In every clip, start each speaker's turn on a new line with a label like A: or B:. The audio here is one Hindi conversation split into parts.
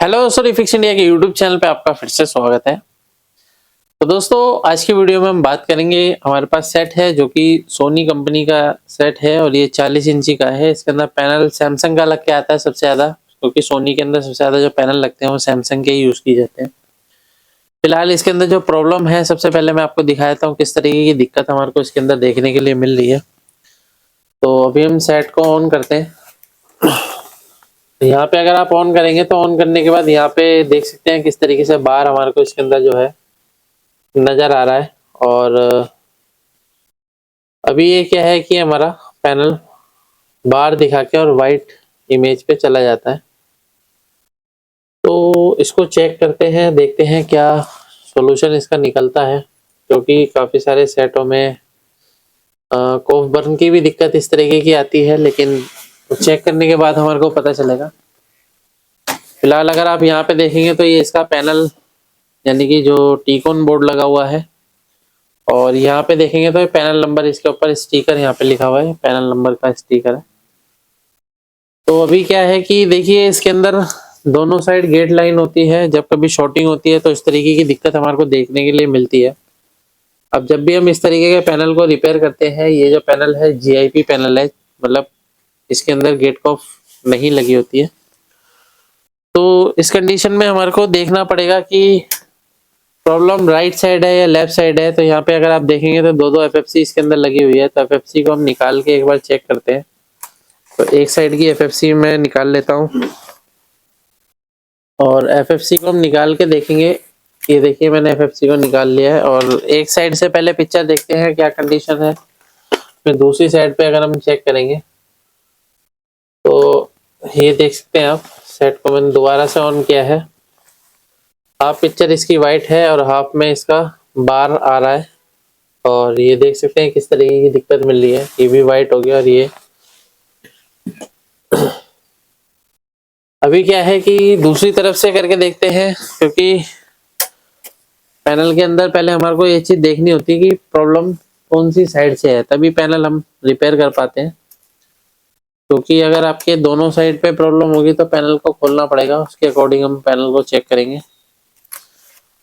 A: हेलो सर फिक्स इंडिया के यूट्यूब चैनल पे आपका फिर से स्वागत है। तो दोस्तों आज की वीडियो में हम बात करेंगे। हमारे पास सेट है जो कि सोनी कंपनी का सेट है और ये 40 इंची का है। इसके अंदर पैनल सैमसंग का लग के आता है सबसे ज़्यादा, क्योंकि सोनी के अंदर सबसे ज़्यादा जो पैनल लगते हैं वो सैमसंग के ही यूज़ किए जाते हैं। फिलहाल इसके अंदर जो प्रॉब्लम है, सबसे पहले मैं आपको दिखा देता हूँ किस तरीके की दिक्कत हमारे को इसके अंदर देखने के लिए मिल रही है। तो अभी हम सेट को ऑन करते हैं। यहाँ पे अगर आप ऑन करेंगे तो ऑन करने के बाद यहाँ पे देख सकते हैं किस तरीके से बार हमारे को इसके अंदर जो है नजर आ रहा है। और अभी ये क्या है कि हमारा पैनल बार दिखा के और वाइट इमेज पे चला जाता है। तो इसको चेक करते हैं, देखते हैं क्या सॉल्यूशन इसका निकलता है, क्योंकि काफ़ी सारे सेटों में कोफ बर्न की भी दिक्कत इस तरीके की आती है, लेकिन चेक करने के बाद हमारे को पता चलेगा। फिलहाल अगर आप यहाँ पे देखेंगे तो ये इसका पैनल यानी कि जो टीकॉन बोर्ड लगा हुआ है, और यहाँ पे देखेंगे तो पैनल नंबर, इसके ऊपर स्टिकर यहाँ पे लिखा हुआ है, पैनल नंबर का स्टिकर है। तो अभी क्या है कि देखिए इसके अंदर दोनों साइड गेट लाइन होती है। जब कभी शॉर्टिंग होती है तो इस तरीके की दिक्कत हमारे को देखने के लिए मिलती है। अब जब भी हम इस तरीके के पैनल को रिपेयर करते हैं, ये जो पैनल है जीआईपी पैनल है, मतलब इसके अंदर गेट कॉफ नहीं लगी होती है। तो इस कंडीशन में हमारे को देखना पड़ेगा कि प्रॉब्लम राइट साइड है या लेफ्ट साइड है। तो यहाँ पे अगर आप देखेंगे तो दो एफएफसी इसके अंदर लगी हुई है। तो एफएफसी को हम निकाल के एक बार चेक करते हैं। तो एक साइड की एफएफसी मैं निकाल लेता हूँ और एफएफसी को हम निकाल के देखेंगे। ये देखिए मैंने एफएफसी को निकाल लिया है, और एक साइड से पहले पिक्चर देखते हैं क्या कंडीशन है, फिर दूसरी साइड पे अगर हम चेक करेंगे तो ये देख सकते हैं आप, सेट को मैंने दोबारा से ऑन किया है। हाफ पिक्चर इसकी वाइट है और हाफ में इसका बार आ रहा है, और ये देख सकते हैं किस तरीके की दिक्कत मिल रही है। ये भी वाइट हो गया, और ये अभी क्या है कि दूसरी तरफ से करके देखते हैं, क्योंकि पैनल के अंदर पहले हमारे को ये चीज देखनी होती है कि प्रॉब्लम कौन सी साइड से है, तभी पैनल हम रिपेयर कर पाते हैं। क्योंकि अगर आपके दोनों साइड पे प्रॉब्लम होगी तो पैनल को खोलना पड़ेगा, उसके अकॉर्डिंग हम पैनल को चेक करेंगे।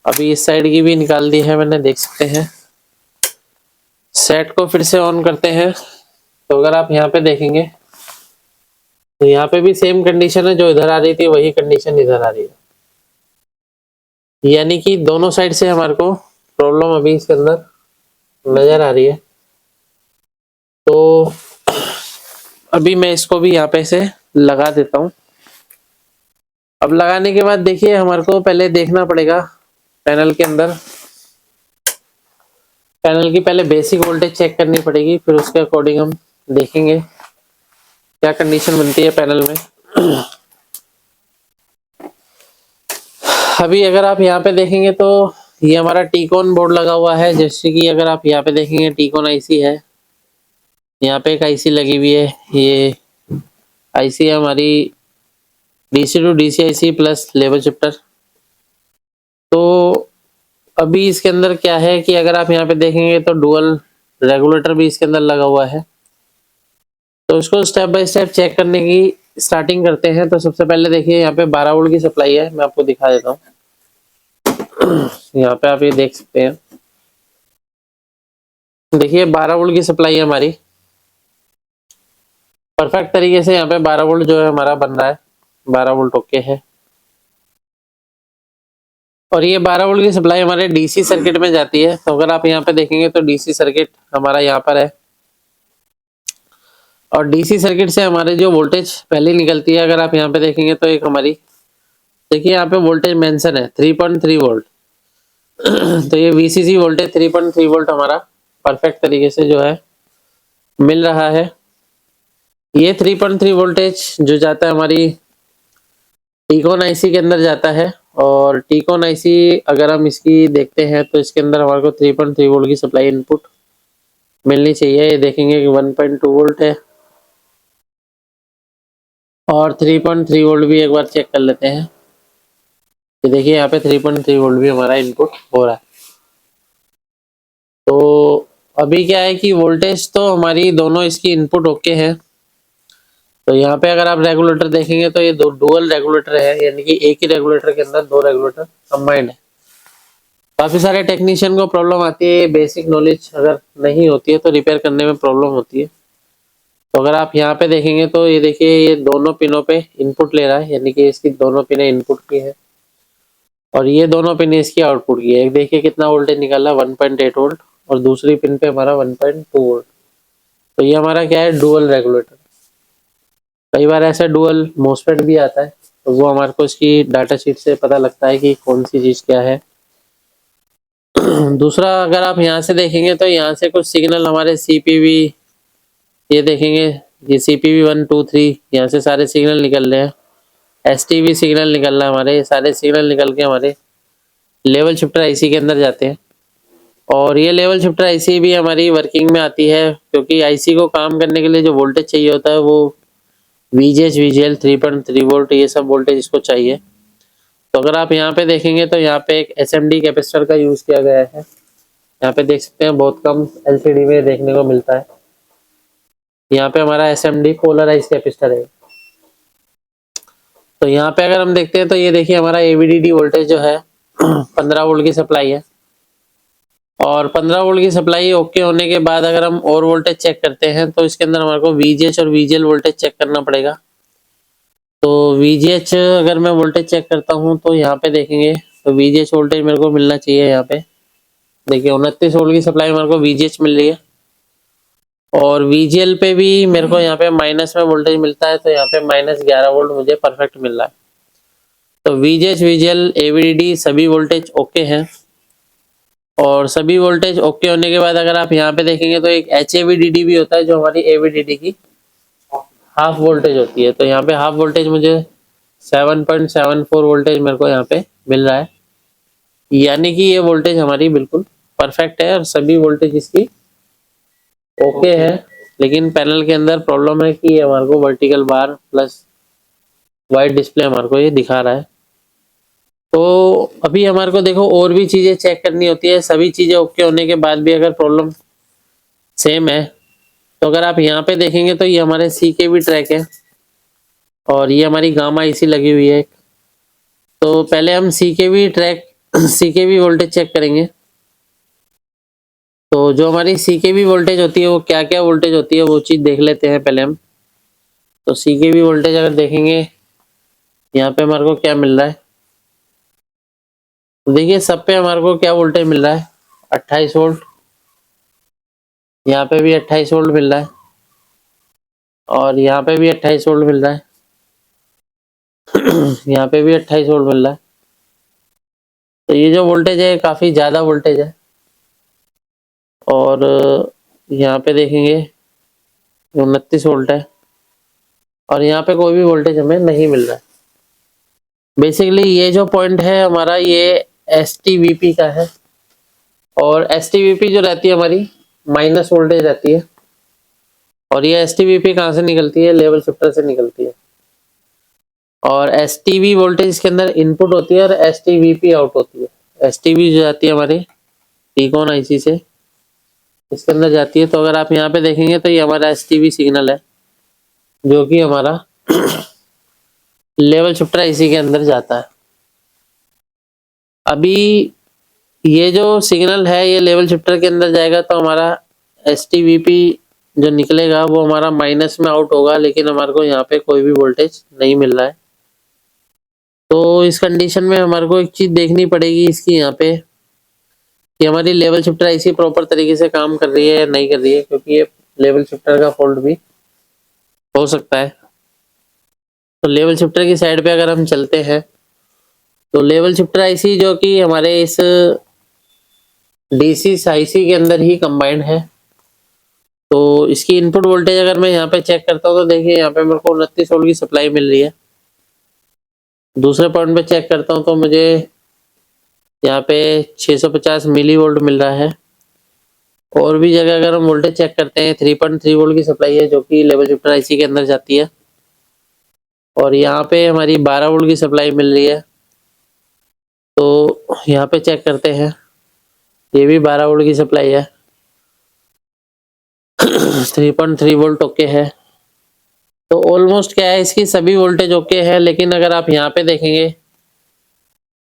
A: अभी इस साइड की भी निकाल दी है मैंने, देख सकते हैं। सेट को फिर से ऑन करते हैं। तो अगर आप यहाँ पे देखेंगे तो यहाँ पे भी सेम कंडीशन है, जो इधर आ रही थी वही कंडीशन इधर आ रही है। यानी कि दोनों साइड से हमारे को प्रॉब्लम अभी इसके अंदर नजर आ रही है। तो अभी मैं इसको भी यहाँ पे से लगा देता हूँ। अब लगाने के बाद देखिए हमारे को पहले देखना पड़ेगा पैनल के अंदर, पैनल की पहले बेसिक वोल्टेज चेक करनी पड़ेगी, फिर उसके अकॉर्डिंग हम देखेंगे क्या कंडीशन बनती है पैनल में। अभी अगर आप यहाँ पे देखेंगे तो ये हमारा टीकॉन बोर्ड लगा हुआ है। जैसे कि अगर आप यहाँ पे देखेंगे टीकॉन आईसी है, यहाँ पे एक आईसी लगी हुई है। ये आईसी है हमारी DC to DC IC plus level shifter. तो अभी इसके अंदर क्या है कि अगर आप यहाँ पे देखेंगे तो डुअल रेगुलेटर भी इसके अंदर लगा हुआ है। तो इसको स्टेप बाय स्टेप चेक करने की स्टार्टिंग करते हैं। तो सबसे पहले देखिए यहाँ पे 12 वोल्ट की सप्लाई है, मैं आपको दिखा देता हूँ। यहाँ पे आप ये देख सकते हैं, देखिए 12 वोल्ट की सप्लाई है हमारी। परफेक्ट तरीके से यहाँ पे 12 वोल्ट जो है हमारा बन रहा है, 12 वोल्ट ओके है। और ये 12 वोल्ट की सप्लाई हमारे डीसी सर्किट में जाती है। तो अगर आप यहाँ पे देखेंगे तो डीसी सर्किट हमारा यहाँ पर है, और डीसी सर्किट से हमारे जो वोल्टेज पहले निकलती है, अगर आप यहाँ पे देखेंगे तो एक हमारी, देखिए यहाँ पे वोल्टेज मेंशन है 3.3 वोल्ट। तो ये वीसीसी वोल्टेज 3.3 वोल्ट हमारा परफेक्ट तरीके से जो है मिल रहा है। ये 3.3 वोल्टेज जो जाता है हमारी टीकॉन आईसी के अंदर जाता है। और टीकॉन आईसी अगर हम इसकी देखते हैं तो इसके अंदर हमारे को 3.3 वोल्ट की सप्लाई इनपुट मिलनी चाहिए। ये देखेंगे कि 1.2 वोल्ट है, और 3.3 वोल्ट भी एक बार चेक कर लेते हैं। तो देखिए यहाँ पे 3.3 वोल्ट भी हमारा इनपुट हो रहा है। तो अभी क्या है कि वोल्टेज तो हमारी दोनों इसकी इनपुट ओके है, तो यहाँ पे अगर आप रेगुलेटर देखेंगे तो ये दो डुअल रेगुलेटर है, यानी कि एक ही रेगुलेटर के अंदर दो रेगुलेटर कंबाइंड है। काफी सारे टेक्नीशियन को प्रॉब्लम आती है, बेसिक नॉलेज अगर नहीं होती है तो रिपेयर करने में प्रॉब्लम होती है। तो अगर आप यहाँ पे देखेंगे तो ये देखिए, ये दोनों पिनों पे इनपुट ले रहा है, यानी कि इसकी दोनों पिनें इनपुट की है और ये दोनों पिन इसकी आउटपुट की है। एक देखिए कितना वोल्टेज निकाला, 1.8 वोल्ट, और दूसरी पिन पे हमारा 1.2 वोल्ट। तो ये हमारा क्या है, डुअल रेगुलेटर। कई बार ऐसा डुअल मोसफेट भी आता है, तो वो हमारे को इसकी डाटा शीट से पता लगता है कि कौन सी चीज क्या है। दूसरा, अगर आप यहाँ से देखेंगे तो यहाँ से कुछ सिग्नल हमारे सीपीवी, ये देखेंगे, ये सीपीवी 1 2 3, यहाँ से सारे सिग्नल निकल रहे हैं। एसटीवी सिग्नल निकल रहा है हमारे, सारे सिग्नल निकल के हमारे लेवल शिफ्टर आईसी के अंदर जाते हैं। और ये लेवल शिफ्टर आईसी भी हमारी वर्किंग में आती है, क्योंकि आईसी को काम करने के लिए जो वोल्टेज चाहिए होता है वो VGH VGL 3.3 वोल्ट, ये सब वोल्टेज इसको चाहिए। तो अगर आप यहाँ पे देखेंगे तो यहाँ पे एक SMD कैपेसिटर का यूज किया गया है। यहाँ पे देख सकते हैं, बहुत कम LCD में देखने को मिलता है। यहाँ पे हमारा SMD पोलराइज कैपेसिटर है। तो यहाँ पे अगर हम देखते हैं तो ये देखिए, हमारा AVDD वोल्टेज जो है 15 वोल्ट की सप्लाई है। और 15 वोल्ट की सप्लाई ओके होने के बाद अगर हम और वोल्टेज चेक करते हैं तो इसके अंदर हमारे को VGH और VGL वोल्टेज चेक करना पड़ेगा। तो VGH अगर मैं वोल्टेज चेक करता हूँ तो यहाँ पे देखेंगे तो VGH वोल्टेज मेरे को मिलना चाहिए। यहाँ पे देखिए 29 वोल्ट की सप्लाई मेरे को VGH मिल रही है, और VGL पे भी मेरे को यहाँ पे माइनस में वोल्टेज मिलता है, तो यहाँ पे -11 वोल्ट मुझे परफेक्ट मिल रहा है। तो VGH VGL AVDD सभी वोल्टेज ओके हैं। और सभी वोल्टेज ओके होने के बाद अगर आप यहाँ पे देखेंगे तो एक HAVDD भी होता है, जो हमारी AVDD की हाफ वोल्टेज होती है। तो यहाँ पे हाफ वोल्टेज मुझे 7.74 वोल्टेज मेरे को यहाँ पे मिल रहा है, यानी कि ये वोल्टेज हमारी बिल्कुल परफेक्ट है और सभी वोल्टेज इसकी ओके है। लेकिन पैनल के अंदर प्रॉब्लम है कि हमारे को vertical bar plus white display हमारे को ये दिखा रहा है। तो अभी हमारे को देखो और भी चीजें चेक करनी होती है। सभी चीजें ओके होने के बाद भी अगर प्रॉब्लम सेम है तो अगर आप यहाँ पे देखेंगे तो ये हमारे CKV ट्रैक है और ये हमारी गामा IC लगी हुई है। तो पहले हम CKV track CKV voltage check करेंगे। तो जो हमारी CKV वोल्टेज होती है वो क्या क्या वोल्टेज होती है वो चीज़ देख लेते हैं पहले हम। तो CKV वोल्टेज अगर देखेंगे यहाँ पे हमारे को क्या मिल रहा है, तो देखिए सब पे हमारे को क्या वोल्टेज मिल रहा है, 28 वोल्ट। यहाँ पे भी 28 वोल्ट मिल रहा है और यहाँ पे भी 28 वोल्ट मिल रहा है। यहाँ पे भी 28 वोल्ट मिल रहा है। तो ये जो वोल्टेज है काफ़ी ज़्यादा वोल्टेज है। और यहाँ पे देखेंगे 29 वोल्ट है और यहाँ पे कोई भी वोल्टेज हमें नहीं मिल रहा है। बेसिकली ये जो पॉइंट है हमारा ये STVP का है, और STVP जो रहती है हमारी माइनस वोल्टेज रहती है। और ये STVP कहाँ से निकलती है, लेवल शिफ्टर से निकलती है। और STV वोल्टेज के अंदर इनपुट होती है और STVP आउट होती है। STV जो जाती है हमारी टीकॉन IC से इसके अंदर जाती है। तो अगर आप यहाँ पे देखेंगे तो ये हमारा STV सिग्नल है जो कि हमारा लेवल शिफ्टर IC के अंदर जाता है। अभी ये जो सिग्नल है ये लेवल शिफ्टर के अंदर जाएगा तो हमारा STVP जो निकलेगा वो हमारा माइनस में आउट होगा, लेकिन हमारे को यहाँ पे कोई भी वोल्टेज नहीं मिल रहा है। तो इस कंडीशन में हमारे को एक चीज देखनी पड़ेगी इसकी यहाँ पे कि हमारी लेवल शिफ्टर IC प्रॉपर तरीके से काम कर रही है या नहीं कर रही है, क्योंकि ये लेवल शिफ्टर का फॉल्ट भी हो सकता है। तो लेवल शिफ्टर की साइड पे अगर हम चलते हैं तो लेवल शिफ्टर IC जो कि हमारे इस DC IC के अंदर ही कंबाइंड है। तो इसकी इनपुट वोल्टेज अगर मैं यहाँ पे चेक करता हूँ तो देखिए यहाँ पे मेरे को 29 वोल्ट की सप्लाई मिल रही है। दूसरे पॉइंट पे चेक करता हूँ तो मुझे यहाँ पे 650 मिली वोल्ट मिल रहा है। और भी जगह अगर हम वोल्टेज चेक करते हैं 3.3 वोल्ट की सप्लाई है जो कि लेवल शिफ्टर IC के अंदर जाती है। और यहाँ पे हमारी 12 वोल्ट की सप्लाई मिल रही है। तो यहाँ पे चेक करते हैं, ये भी 12 वोल्ट की सप्लाई है। 3.3 वोल्ट ओके है। तो ऑलमोस्ट क्या है, इसकी सभी वोल्टेज ओके है, लेकिन अगर आप यहाँ पे देखेंगे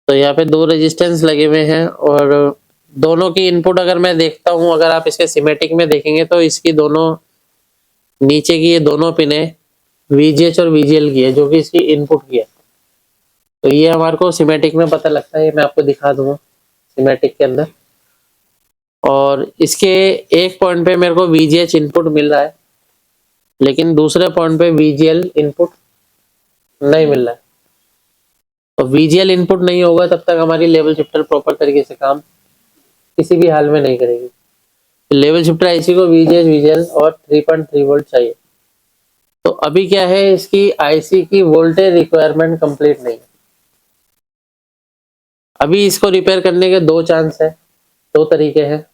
A: तो यहाँ पे 2 रेजिस्टेंस लगे हुए हैं और दोनों की इनपुट अगर मैं देखता हूँ, अगर आप इसके सिमेटिक में देखेंगे तो इसकी दोनों नीचे की ये दोनों पिने VGH और VGL की है, जो कि इसकी इनपुट की है। तो ये हमारे को सिमेटिक में पता लगता है, मैं आपको दिखा दूंगा सिमेटिक के अंदर। और इसके एक पॉइंट पे मेरे को VGH इनपुट मिल रहा है, लेकिन दूसरे पॉइंट पे VGL इनपुट नहीं मिल रहा है। तो VGL इनपुट नहीं होगा तब तक हमारी लेवल शिफ्टर प्रॉपर तरीके से काम किसी भी हाल में नहीं करेगी। लेवल शिफ्टर आईसी को VGH, VGL और 3.3 वोल्ट चाहिए। तो अभी क्या है, इसकी आईसी की वोल्टेज रिक्वायरमेंट कंप्लीट नहीं है। अभी इसको रिपेयर करने के 2 चांस है, 2 तरीके हैं।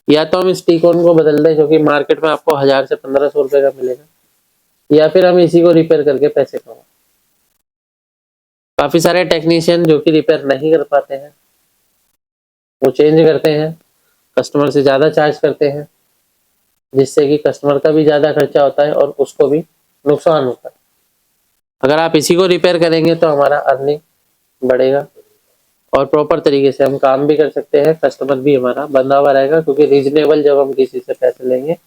A: या तो हम इस टीकॉन को बदल दें, जो कि मार्केट में आपको 1000 से 1500 रुपए का मिलेगा, या फिर हम इसी को रिपेयर करके पैसे कमाएं। काफी सारे टेक्नीशियन जो कि रिपेयर नहीं कर पाते हैं, वो चेंज करते हैं, कस्टमर से ज़्यादा चार्ज करते हैं, जिससे कि कस्टमर का भी ज़्यादा खर्चा होता है और उसको भी नुकसान होता है। अगर आप इसी को रिपेयर करेंगे तो हमारा अर्निंग बढ़ेगा और प्रॉपर तरीके से हम काम भी कर सकते हैं, कस्टमर भी हमारा बंधा हुआ रहेगा, क्योंकि रीजनेबल जब हम किसी से पैसे लेंगे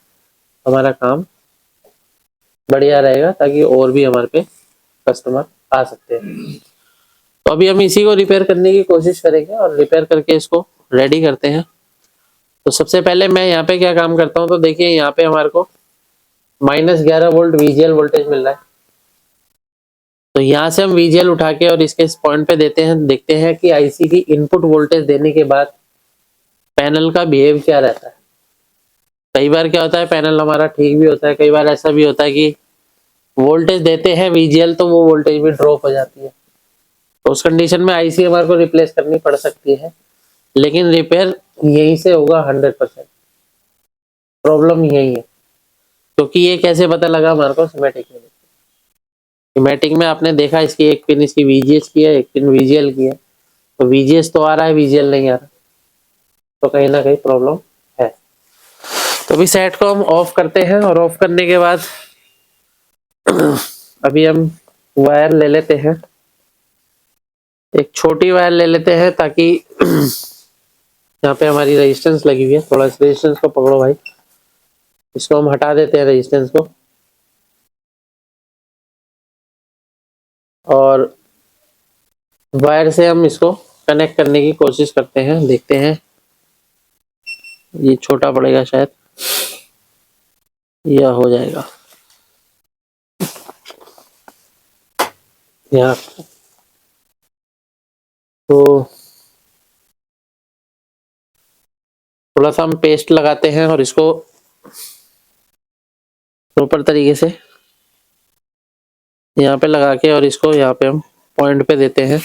A: हमारा काम बढ़िया रहेगा, ताकि और भी हमारे पे कस्टमर आ सकते हैं। तो अभी हम इसी को रिपेयर करने की कोशिश करेंगे और रिपेयर करके इसको रेडी करते हैं। तो सबसे पहले मैं यहाँ पे क्या काम करता हूँ, तो देखिए यहाँ पे हमारे को -11 वोल्ट VGL वोल्टेज मिल रहा है। तो यहाँ से हम VGL उठा के और इसके इस पॉइंट पे देते हैं, देखते हैं कि आईसी की इनपुट वोल्टेज देने के बाद पैनल का बिहेव क्या रहता है। कई बार क्या होता है, पैनल हमारा ठीक भी होता है, कई बार ऐसा भी होता है कि वोल्टेज देते हैं VGL तो वो वोल्टेज भी ड्रॉप हो जाती है। तो उस कंडीशन में आईसी हमारे को रिप्लेस करनी पड़ सकती है, लेकिन रिपेयर यहीं से होगा 100%। प्रॉब्लम यही है, क्योंकि ये कैसे पता लगा हमारे को, सिमेटिक में। सिमेटिक में आपने देखा इसकी एक पिन इसकी VGH की है, एक पिन VGL की है। तो VGH तो आ रहा है, VGL नहीं आ रहा, तो कहीं ना कहीं प्रॉब्लम है। तो अभी सेट को हम ऑफ करते हैं और ऑफ करने के बाद अभी हम वायर ले लेते हैं, एक छोटी वायर ले लेते हैं, ताकि यहाँ पे हमारी रेजिस्टेंस लगी हुई है, थोड़ा इस रेजिस्टेंस को पकड़ो भाई, इसको हम हटा देते हैं रेजिस्टेंस को, और वायर से हम इसको कनेक्ट करने की कोशिश करते हैं। देखते हैं, ये छोटा पड़ेगा शायद, यह हो जाएगा। यहाँ तो थोड़ा सा हम पेस्ट लगाते हैं और इसको प्रॉपर तरीके से यहाँ पे लगा के, और इसको यहाँ पे हम पॉइंट पे देते हैं।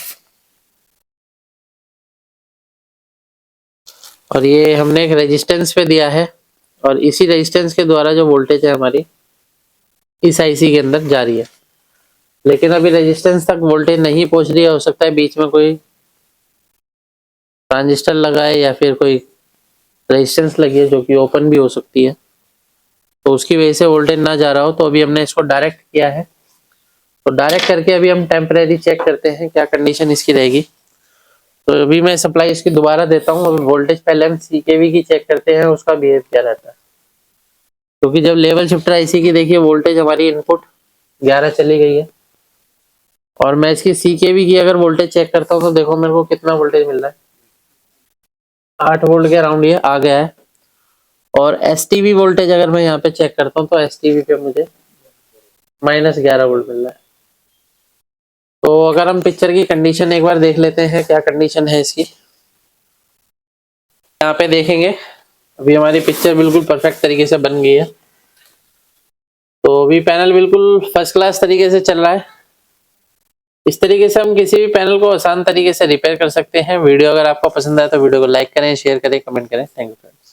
A: और ये हमने एक रेजिस्टेंस पे दिया है, और इसी रेजिस्टेंस के द्वारा जो वोल्टेज है हमारी इस आईसी के अंदर जा रही है। लेकिन अभी रेजिस्टेंस तक वोल्टेज नहीं पहुंच रही है, हो सकता है बीच में कोई ट्रांजिस्टर लगा है या फिर कोई रेजिस्टेंस लगी है जो कि ओपन भी हो सकती है, तो उसकी वजह से वोल्टेज ना जा रहा हो। तो अभी हमने इसको डायरेक्ट किया है, तो डायरेक्ट करके अभी हम टेम्परेरी चेक करते हैं क्या कंडीशन इसकी रहेगी। तो अभी मैं सप्लाई इसकी दोबारा देता हूँ। अभी वोल्टेज पहले हम CKV की चेक करते हैं, उसका बिहेव क्या रहता है, क्योंकि जब लेवल शिफ्टर आईसी की देखिए वोल्टेज हमारी इनपुट 11 चली गई है, और मैं इसकी CKV की अगर वोल्टेज चेक करता हूँ तो देखो मेरे को कितना वोल्टेज मिल रहा है, 8 वोल्ट के अराउंड ये आ गया है। और STV वोल्टेज अगर मैं यहाँ पे चेक करता हूँ तो STV पे मुझे -11 वोल्ट मिल रहा है। तो अगर हम पिक्चर की कंडीशन एक बार देख लेते हैं, क्या कंडीशन है इसकी, यहाँ पे देखेंगे अभी हमारी पिक्चर बिल्कुल परफेक्ट तरीके से बन गई है। तो अभी पैनल बिल्कुल फर्स्ट क्लास तरीके से चल रहा है। इस तरीके से हम किसी भी पैनल को आसान तरीके से रिपेयर कर सकते हैं। वीडियो अगर आपको पसंद आए तो वीडियो को लाइक करें, शेयर करें, कमेंट करें। Thank you friends.